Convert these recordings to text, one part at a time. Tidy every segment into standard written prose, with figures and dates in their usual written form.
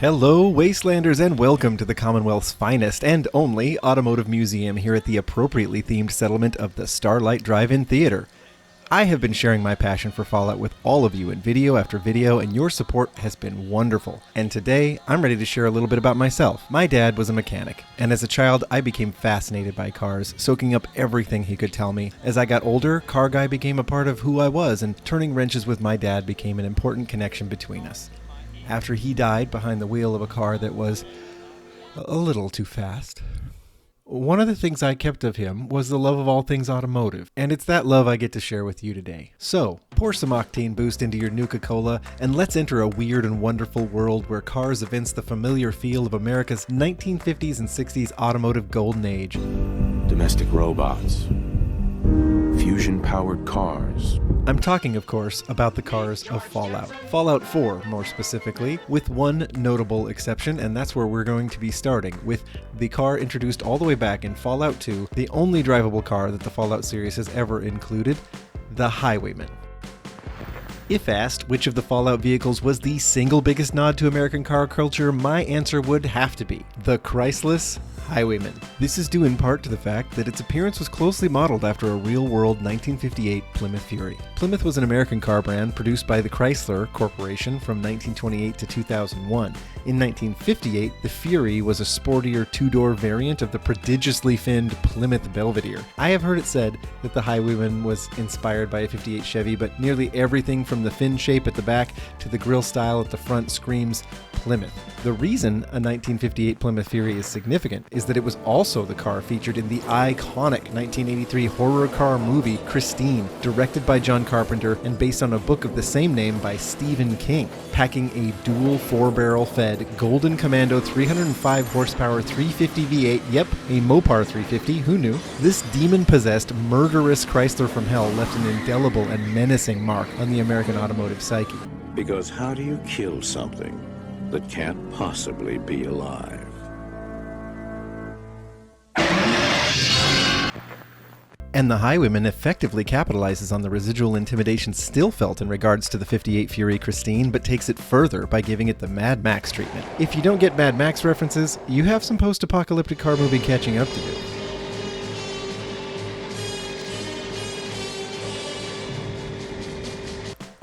Hello, Wastelanders, and welcome to the Commonwealth's finest and only automotive museum here at the appropriately themed settlement of the Starlight Drive-In Theater. I have been sharing my passion for Fallout with all of you in video after video, and your support has been wonderful. And today, I'm ready to share a little bit about myself. My dad was a mechanic, and as a child, I became fascinated by cars, soaking up everything he could tell me. As I got older, Car Guy became a part of who I was, and turning wrenches with my dad became an important connection between us. After he died behind the wheel of a car that was a little too fast, one of the things I kept of him was the love of all things automotive, and it's that love I get to share with you today. So, pour some octane boost into your Nuka-Cola, and let's enter a weird and wonderful world where cars evince the familiar feel of America's 1950s and 60s automotive golden age. Domestic robots. Fusion-powered cars. I'm talking, of course, about the cars of Fallout. Fallout 4, more specifically, with one notable exception, and that's where we're going to be starting, with the car introduced all the way back in Fallout 2, the only drivable car that the Fallout series has ever included, the Highwayman. If asked which of the Fallout vehicles was the single biggest nod to American car culture, my answer would have to be the Chrysless Highwayman. This is due in part to the fact that its appearance was closely modeled after a real-world 1958 Plymouth Fury. Plymouth was an American car brand produced by the Chrysler Corporation from 1928 to 2001. In 1958, the Fury was a sportier two-door variant of the prodigiously finned Plymouth Belvedere. I have heard it said that the Highwayman was inspired by a 58 Chevy, but nearly everything from the fin shape at the back to the grille style at the front screams Plymouth. The reason a 1958 Plymouth Fury is significant is that it was also the car featured in the iconic 1983 horror car movie Christine, directed by John Carpenter and based on a book of the same name by Stephen King. Packing a dual 4-barrel fed Golden Commando 305 horsepower 350 V8, yep, a Mopar 350, who knew? This demon-possessed, murderous Chrysler from hell left an indelible and menacing mark on the American automotive psyche. Because how do you kill something that can't possibly be alive? And the Highwayman effectively capitalizes on the residual intimidation still felt in regards to the 58 Fury Christine, but takes it further by giving it the Mad Max treatment. If you don't get Mad Max references, you have some post-apocalyptic car movie catching up to do.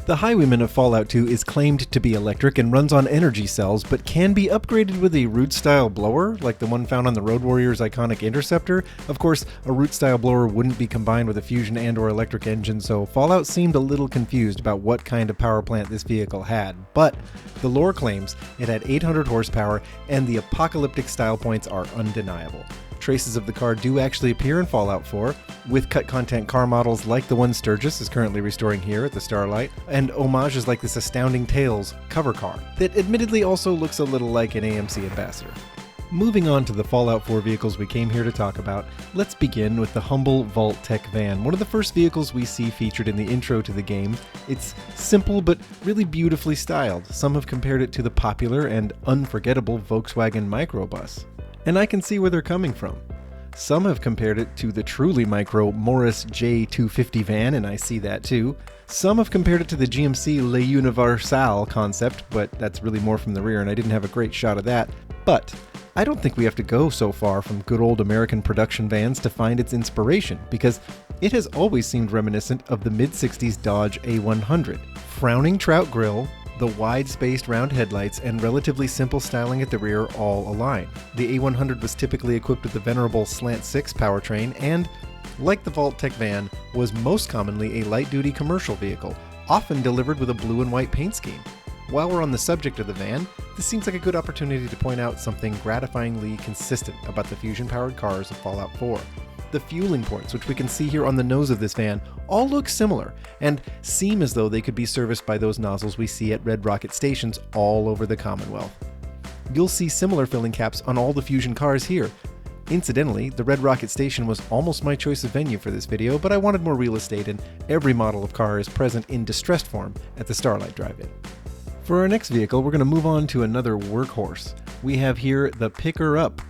The Highwayman of Fallout 2 is claimed to be electric and runs on energy cells, but can be upgraded with a root-style blower, like the one found on the Road Warrior's iconic Interceptor. Of course, a root-style blower wouldn't be combined with a fusion and/or electric engine, so Fallout seemed a little confused about what kind of power plant this vehicle had. But the lore claims it had 800 horsepower, and the apocalyptic style points are undeniable. Traces of the car do actually appear in Fallout 4, with cut content car models like the one Sturgis is currently restoring here at the Starlight, and homages like this Astounding Tales cover car, that admittedly also looks a little like an AMC Ambassador. Moving on to the Fallout 4 vehicles we came here to talk about, let's begin with the humble Vault-Tec van, one of the first vehicles we see featured in the intro to the game. It's simple but really beautifully styled. Some have compared it to the popular and unforgettable Volkswagen microbus. And I can see where they're coming from. Some have compared it to the truly micro Morris J250 van, and I see that too. Some have compared it to the GMC Le Universal concept, but that's really more from the rear, and I didn't have a great shot of that. But I don't think we have to go so far from good old American production vans to find its inspiration, because it has always seemed reminiscent of the mid-60s Dodge A100. Frowning trout grille, the wide-spaced round headlights, and relatively simple styling at the rear all align. The A100 was typically equipped with the venerable Slant 6 powertrain and, like the Vault-Tec van, was most commonly a light-duty commercial vehicle, often delivered with a blue and white paint scheme. While we're on the subject of the van, this seems like a good opportunity to point out something gratifyingly consistent about the fusion-powered cars of Fallout 4. The fueling ports, which we can see here on the nose of this van, all look similar, and seem as though they could be serviced by those nozzles we see at Red Rocket stations all over the Commonwealth. You'll see similar filling caps on all the Fusion cars here. Incidentally, the Red Rocket station was almost my choice of venue for this video, but I wanted more real estate, and every model of car is present in distressed form at the Starlight Drive-In. For our next vehicle, we're going to move on to another workhorse. We have here the Picker Up.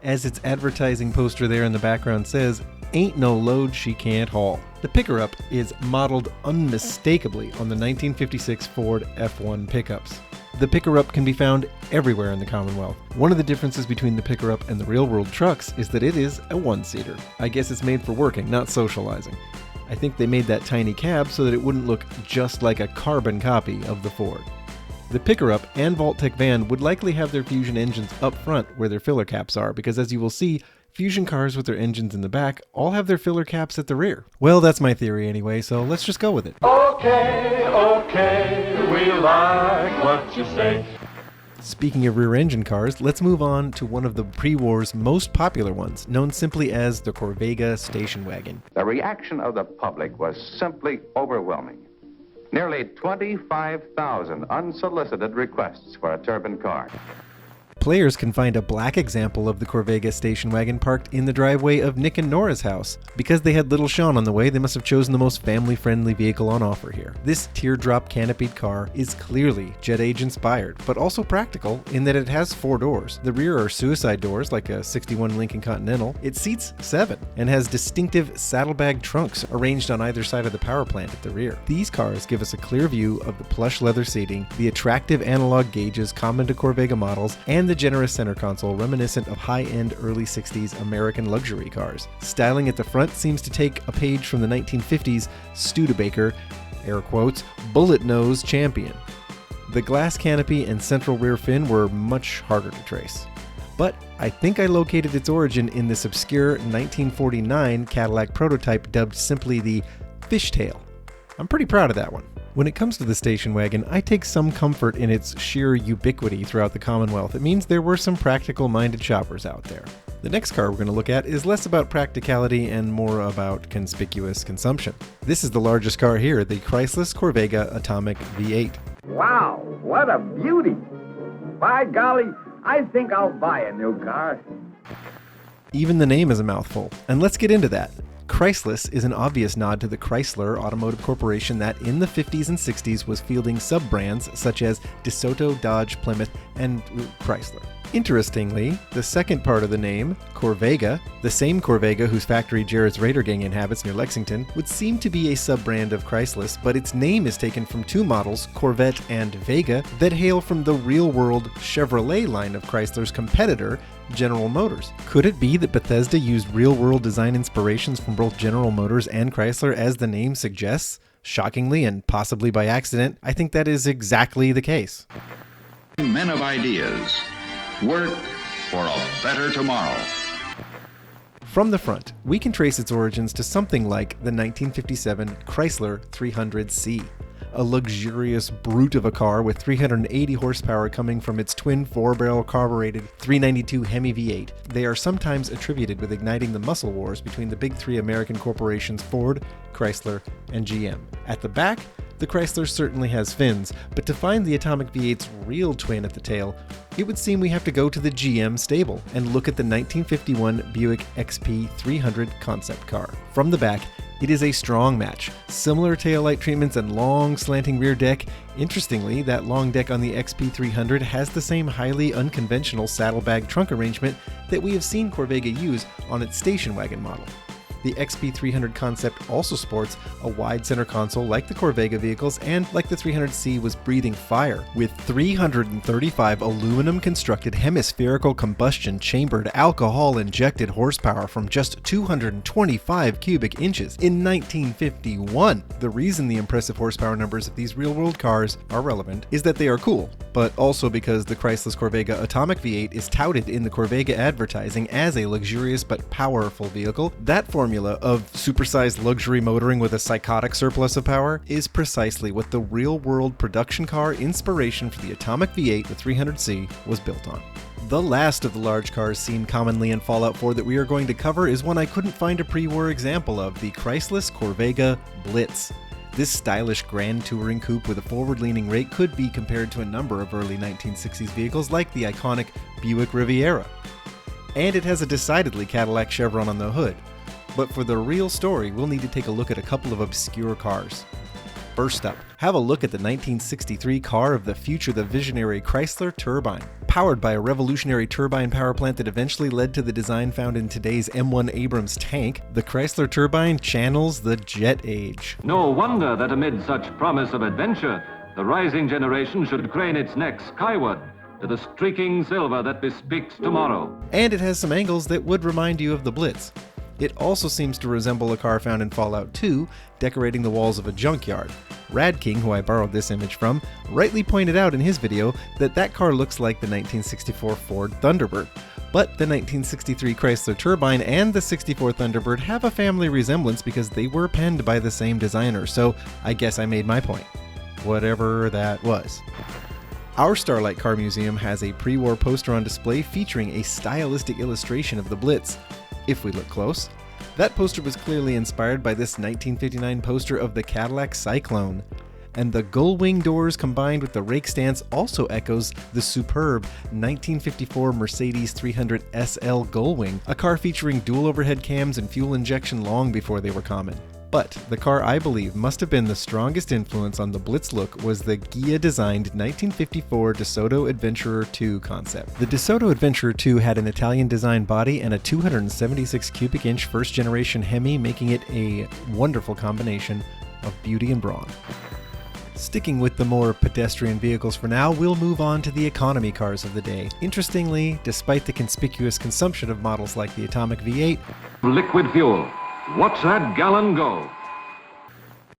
As its advertising poster there in the background says, "Ain't no load she can't haul." The Picker Up is modeled unmistakably on the 1956 Ford F1 pickups. The picker-up can be found everywhere in the Commonwealth. One of the differences between the picker-up and the real-world trucks is that it is a one-seater. I guess it's made for working, not socializing. I think they made that tiny cab so that it wouldn't look just like a carbon copy of the Ford. The picker-up and Vault-Tec van would likely have their Fusion engines up front where their filler caps are, because as you will see, Fusion cars with their engines in the back all have their filler caps at the rear. Well, that's my theory anyway, so let's just go with it. Okay, we like what you say. Speaking of rear-engine cars, let's move on to one of the pre-war's most popular ones, known simply as the Corvega Station Wagon. The reaction of the public was simply overwhelming. Nearly 25,000 unsolicited requests for a turbine car. Players can find a black example of the Corvega station wagon parked in the driveway of Nick and Nora's house. Because they had little Sean on the way, they must have chosen the most family-friendly vehicle on offer here. This teardrop canopied car is clearly Jet Age inspired, but also practical in that it has 4 doors. The rear are suicide doors like a 61 Lincoln Continental. It seats 7 and has distinctive saddlebag trunks arranged on either side of the power plant at the rear. These cars give us a clear view of the plush leather seating, the attractive analog gauges common to Corvega models, and the generous center console reminiscent of high-end early 60s American luxury cars. Styling at the front seems to take a page from the 1950s Studebaker, air quotes, bullet nose champion. The glass canopy and central rear fin were much harder to trace. But I think I located its origin in this obscure 1949 Cadillac prototype dubbed simply the Fishtail. I'm pretty proud of that one. When it comes to the station wagon, I take some comfort in its sheer ubiquity throughout the Commonwealth. It means there were some practical-minded shoppers out there. The next car we're going to look at is less about practicality and more about conspicuous consumption. This is the largest car here, the Chrysler Corvega Atomic V8. Wow, what a beauty! By golly, I think I'll buy a new car. Even the name is a mouthful, and let's get into that. Chrysler is an obvious nod to the Chrysler Automotive Corporation that in the 50s and 60s was fielding sub-brands such as DeSoto, Dodge, Plymouth, and Chrysler. Interestingly, the second part of the name, Corvega, the same Corvega whose factory Jared's Raider Gang inhabits near Lexington, would seem to be a sub-brand of Chrysler, but its name is taken from 2 models, Corvette and Vega, that hail from the real-world Chevrolet line of Chrysler's competitor, General Motors. Could it be that Bethesda used real-world design inspirations from both General Motors and Chrysler as the name suggests? Shockingly, and possibly by accident, I think that is exactly the case. Men of ideas work for a better tomorrow. From the front, we can trace its origins to something like the 1957 Chrysler 300C, a luxurious brute of a car with 380 horsepower coming from its twin 4-barrel carbureted 392 Hemi V8. They are sometimes attributed with igniting the muscle wars between the big 3 American corporations Ford, Chrysler, and GM. At the back, the Chrysler certainly has fins, but to find the Atomic V8's real twin at the tail, it would seem we have to go to the GM stable and look at the 1951 Buick XP 300 concept car. From the back, it is a strong match. Similar taillight treatments and long slanting rear deck. Interestingly, that long deck on the XP 300 has the same highly unconventional saddlebag trunk arrangement that we have seen Corvega use on its station wagon model. The XP 300 concept also sports a wide center console like the Corvega vehicles, and like the 300C was breathing fire, with 335 aluminum constructed hemispherical combustion chambered alcohol injected horsepower from just 225 cubic inches in 1951. The reason the impressive horsepower numbers of these real world cars are relevant is that they are cool, but also because the Chrysler Corvega Atomic V8 is touted in the Corvega advertising as a luxurious but powerful vehicle. That formula of supersized luxury motoring with a psychotic surplus of power is precisely what the real-world production car inspiration for the Atomic V8, the 300C, was built on. The last of the large cars seen commonly in Fallout 4 that we are going to cover is one I couldn't find a pre-war example of, the Chrysler Corvega Blitz. This stylish grand touring coupe with a forward-leaning rake could be compared to a number of early 1960s vehicles like the iconic Buick Riviera. And it has a decidedly Cadillac chevron on the hood. But for the real story, we'll need to take a look at a couple of obscure cars. First up, have a look at the 1963 car of the future, the visionary Chrysler Turbine. Powered by a revolutionary turbine power plant that eventually led to the design found in today's M1 Abrams tank, the Chrysler Turbine channels the jet age. No wonder that amid such promise of adventure, The rising generation should crane its neck skyward to the streaking silver that bespeaks tomorrow. And it has some angles that would remind you of the Blitz. It also seems to resemble a car found in Fallout 2, decorating the walls of a junkyard. Rad King, who I borrowed this image from, rightly pointed out in his video that that car looks like the 1964 Ford Thunderbird. But the 1963 Chrysler Turbine and the 64 Thunderbird have a family resemblance because they were penned by the same designer, so I guess I made my point. Whatever that was. Our Starlight Car Museum has a pre-war poster on display featuring a stylistic illustration of the Blitz. If we look close, that poster was clearly inspired by this 1959 poster of the Cadillac Cyclone. And the gull wing doors combined with the rake stance also echoes the superb 1954 Mercedes 300 SL Gullwing, a car featuring dual overhead cams and fuel injection long before they were common. But the car I believe must have been the strongest influence on the Blitz look was the Ghia-designed 1954 DeSoto Adventurer 2 concept. The DeSoto Adventurer 2 had an Italian-designed body and a 276 cubic inch first-generation Hemi, making it a wonderful combination of beauty and brawn. Sticking with the more pedestrian vehicles for now, we'll move on to the economy cars of the day. Interestingly, despite the conspicuous consumption of models like the Atomic V8, Liquid fuel. Watch that gallon go.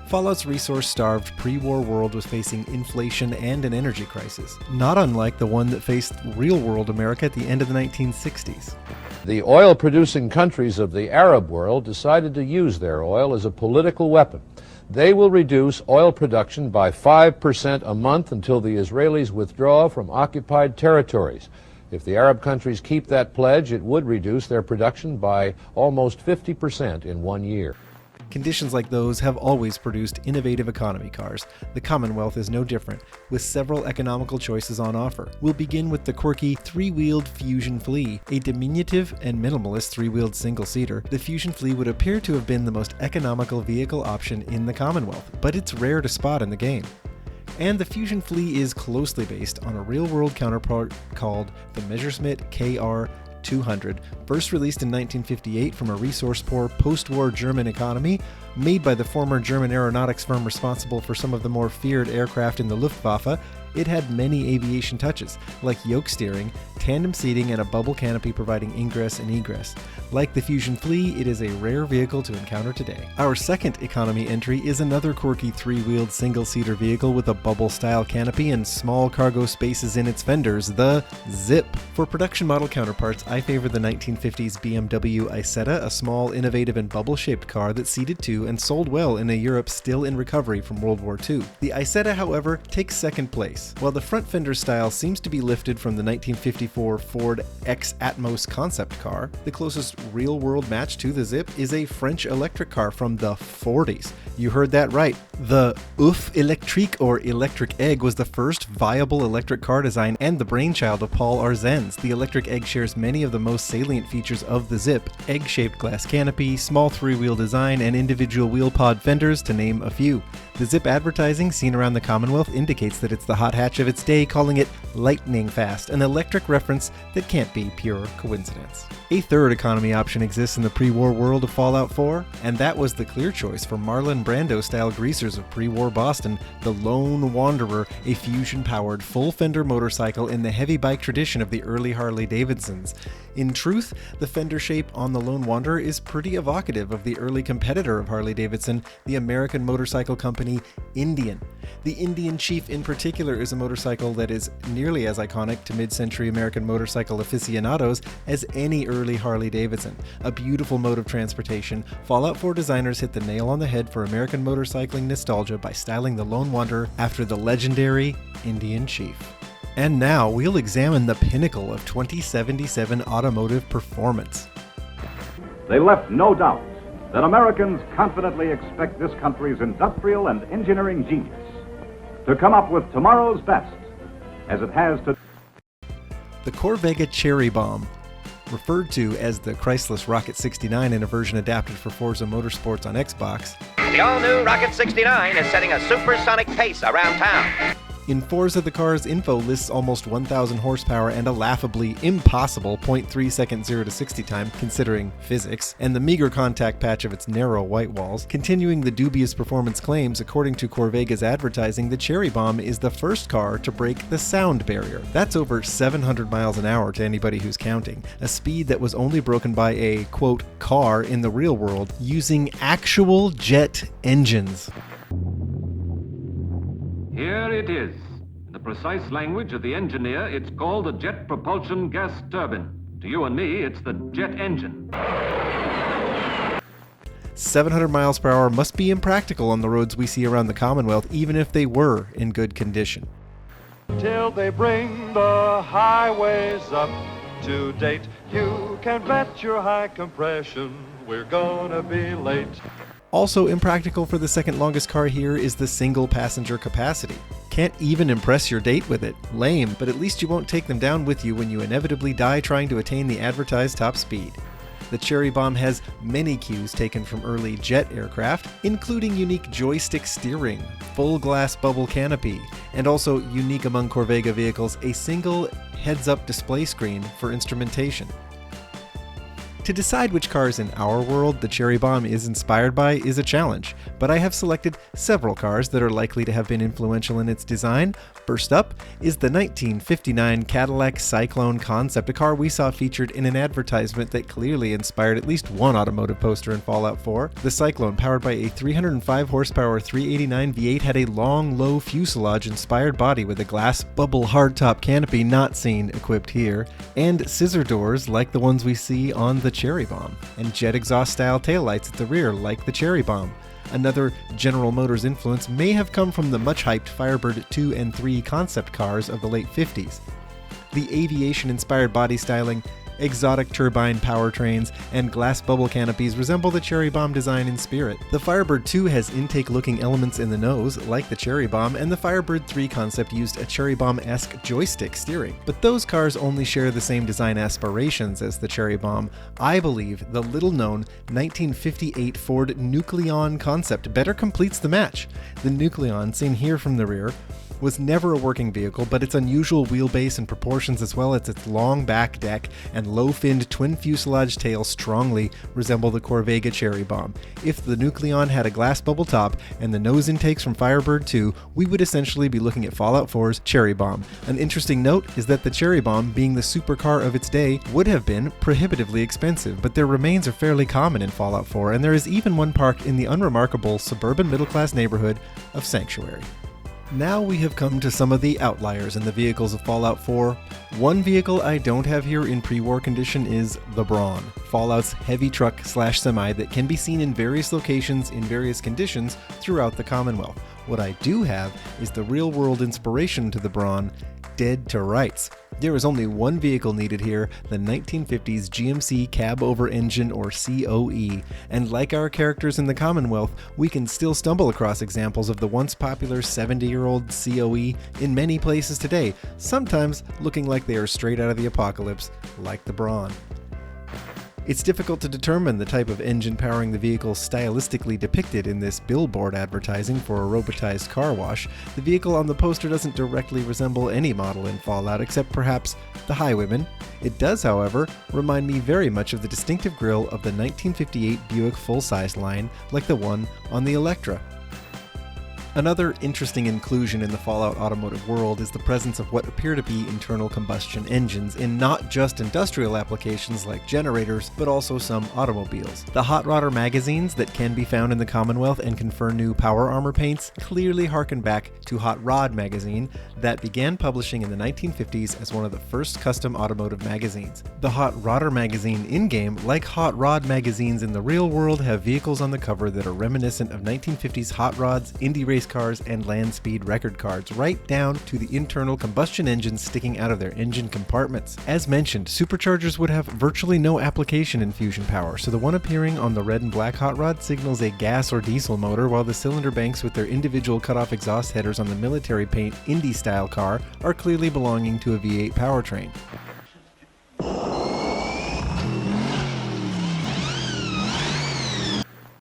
Fallout's resource-starved pre-war world was facing inflation and an energy crisis, not unlike the one that faced real-world America at the end of the 1960s. The oil-producing countries of the Arab world decided to use their oil as a political weapon. They will reduce oil production by 5% a month until the Israelis withdraw from occupied territories. If the Arab countries keep that pledge, it would reduce their production by almost 50% in 1 year. Conditions like those have always produced innovative economy cars. The Commonwealth is no different, with several economical choices on offer. We'll begin with the quirky three-wheeled Fusion Flea. A diminutive and minimalist three-wheeled single-seater, the Fusion Flea would appear to have been the most economical vehicle option in the Commonwealth, but it's rare to spot in the game. And the Fusion Flea is closely based on a real-world counterpart called the Messerschmitt KR200, first released in 1958 from a resource-poor post-war German economy, made by the former German aeronautics firm responsible for some of the more feared aircraft in the Luftwaffe. It had many aviation touches, like yoke steering, tandem seating, and a bubble canopy providing ingress and egress. Like the Fusion Flea, it is a rare vehicle to encounter today. Our second economy entry is another quirky three-wheeled single-seater vehicle with a bubble-style canopy and small cargo spaces in its fenders, the Zip. For production model counterparts, I favor the 1950s BMW Isetta, a small, innovative, and bubble-shaped car that seated two and sold well in a Europe still in recovery from World War II. The Isetta, however, takes second place. While the front fender style seems to be lifted from the 1954 Ford X-Atmos concept car, the closest real-world match to the Zip is a French electric car from the 40s. You heard that right. The Oeuf Electrique, or Electric Egg, was the first viable electric car design and the brainchild of Paul Arzenz. The Electric Egg shares many of the most salient features of the Zip: egg-shaped glass canopy, small three-wheel design, and individual wheel pod fenders, to name a few. The Zip advertising seen around the Commonwealth indicates that it's the hot hatch of its day, calling it lightning fast, an electric reference that can't be pure coincidence. A third economy option exists in the pre-war world of Fallout 4, and that was the clear choice for Marlon Brando-style greasers of pre-war Boston, the Lone Wanderer, a fusion-powered full-fender motorcycle in the heavy bike tradition of the early Harley-Davidsons. In truth, the fender shape on the Lone Wanderer is pretty evocative of the early competitor of Harley-Davidson, the American motorcycle company Indian. The Indian Chief in particular is a motorcycle that is nearly as iconic to mid-century American motorcycle aficionados as any early Harley-Davidson. A beautiful mode of transportation, Fallout 4 designers hit the nail on the head for American motorcycling nostalgia by styling the Lone Wanderer after the legendary Indian Chief. And now we'll examine the pinnacle of 2077 automotive performance. They left no doubt that Americans confidently expect this country's industrial and engineering genius to come up with tomorrow's best, as it has to. The Corvega Cherry Bomb, referred to as the Chrysler Rocket 69 in a version adapted for Forza Motorsports on Xbox. The all-new Rocket 69 is setting a supersonic pace around town. In Forza the Car's info lists almost 1,000 horsepower and a laughably impossible 0.3 second 0 to 60 time, considering physics, and the meager contact patch of its narrow white walls. Continuing the dubious performance claims, according to Corvega's advertising, the Cherry Bomb is the first car to break the sound barrier. That's over 700 miles an hour to anybody who's counting, a speed that was only broken by a, quote, car in the real world using actual jet engines. Here it is. In the precise language of the engineer, it's called a jet propulsion gas turbine. To you and me, it's the jet engine. 700 miles per hour must be impractical on the roads we see around the Commonwealth, even if they were in good condition. Till they bring the highways up to date, you can bet your high compression we're gonna be late. Also impractical for the second longest car here is the single passenger capacity. Can't even impress your date with it. Lame, but at least you won't take them down with you when you inevitably die trying to attain the advertised top speed. The Cherry Bomb has many cues taken from early jet aircraft, including unique joystick steering, full glass bubble canopy, and also unique among Corvega vehicles, a single heads-up display screen for instrumentation. To decide which cars in our world the Cherry Bomb is inspired by is a challenge, but I have selected several cars that are likely to have been influential in its design. First up is the 1959 Cadillac Cyclone Concept, a car we saw featured in an advertisement that clearly inspired at least one automotive poster in Fallout 4. The Cyclone, powered by a 305 horsepower 389 V8, had a long, low fuselage-inspired body with a glass bubble hardtop canopy not seen equipped here, and scissor doors like the ones we see on the Cherry Bomb, and jet exhaust style taillights at the rear like the Cherry Bomb. Another General Motors influence may have come from the much hyped Firebird 2 and 3 concept cars of the late 50s. The aviation-inspired body styling, exotic turbine powertrains, and glass bubble canopies resemble the Cherry Bomb design in spirit. The Firebird 2 has intake-looking elements in the nose, like the Cherry Bomb, and the Firebird 3 concept used a Cherry Bomb-esque joystick steering. But those cars only share the same design aspirations as the Cherry Bomb. I believe the little-known 1958 Ford Nucleon concept better completes the match. The Nucleon, seen here from the rear, was never a working vehicle, but its unusual wheelbase and proportions, as well as its long back deck and low-finned twin fuselage tail, strongly resemble the Corvega Cherry Bomb. If the Nucleon had a glass bubble top and the nose intakes from Firebird 2, we would essentially be looking at Fallout 4's Cherry Bomb. An interesting note is that the Cherry Bomb, being the supercar of its day, would have been prohibitively expensive, but their remains are fairly common in Fallout 4, and there is even one parked in the unremarkable suburban middle-class neighborhood of Sanctuary. Now we have come to some of the outliers in the vehicles of Fallout 4. One vehicle I don't have here in pre-war condition is the Brawn, Fallout's heavy truck/semi that can be seen in various locations in various conditions throughout the Commonwealth. What I do have is the real-world inspiration to the Brawn, Dead to Rights. There is only one vehicle needed here, the 1950s GMC Cab-Over Engine, or COE, and like our characters in the Commonwealth, we can still stumble across examples of the once popular 70-year-old COE in many places today, sometimes looking like they are straight out of the apocalypse, like the Brawn. It's difficult to determine the type of engine powering the vehicle stylistically depicted in this billboard advertising for a robotized car wash. The vehicle on the poster doesn't directly resemble any model in Fallout except perhaps the Highwayman. It does, however, remind me very much of the distinctive grille of the 1958 Buick full-size line, like the one on the Electra. Another interesting inclusion in the Fallout automotive world is the presence of what appear to be internal combustion engines in not just industrial applications like generators, but also some automobiles. The Hot Rodder magazines that can be found in the Commonwealth and confer new power armor paints clearly harken back to Hot Rod magazine that began publishing in the 1950s as one of the first custom automotive magazines. The Hot Rodder magazine in-game, like Hot Rod magazines in the real world, have vehicles on the cover that are reminiscent of 1950s hot rods, indie race cars, and land speed record cards, right down to the internal combustion engines sticking out of their engine compartments. As mentioned, superchargers would have virtually no application in Fusion power, so the one appearing on the red and black hot rod signals a gas or diesel motor, while the cylinder banks with their individual cut-off exhaust headers on the military paint Indy-style car are clearly belonging to a V8 powertrain.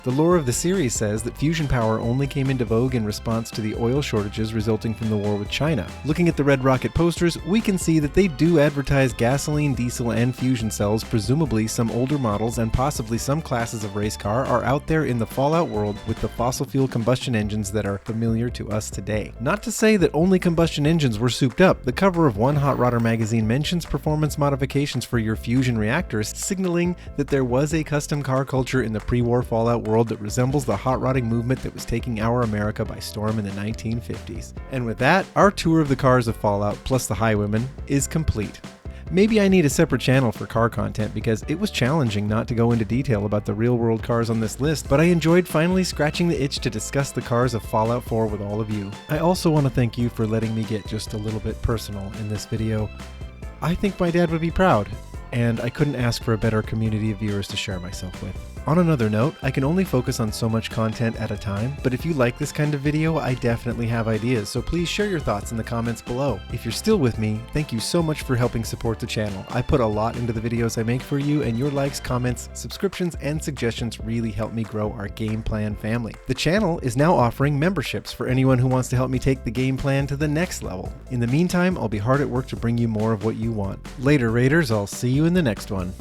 The lore of the series says that fusion power only came into vogue in response to the oil shortages resulting from the war with China. Looking at the Red Rocket posters, we can see that they do advertise gasoline, diesel, and fusion cells. Presumably some older models and possibly some classes of race car are out there in the Fallout world with the fossil fuel combustion engines that are familiar to us today. Not to say that only combustion engines were souped up. The cover of one Hot Rodder magazine mentions performance modifications for your fusion reactors, signaling that there was a custom car culture in the pre-war Fallout world that resembles the hot rodding movement that was taking our America by storm in the 1950s. And with that, our tour of the cars of Fallout plus the Highwayman is complete. Maybe I need a separate channel for car content because it was challenging not to go into detail about the real-world cars on this list, but I enjoyed finally scratching the itch to discuss the cars of Fallout 4 with all of you. I also want to thank you for letting me get just a little bit personal in this video. I think my dad would be proud, and I couldn't ask for a better community of viewers to share myself with. On another note, I can only focus on so much content at a time, but if you like this kind of video, I definitely have ideas, so please share your thoughts in the comments below. If you're still with me, thank you so much for helping support the channel. I put a lot into the videos I make for you, and your likes, comments, subscriptions, and suggestions really help me grow our Game Plan family. The channel is now offering memberships for anyone who wants to help me take the Game Plan to the next level. In the meantime, I'll be hard at work to bring you more of what you want. Later, Raiders, I'll see you in the next one.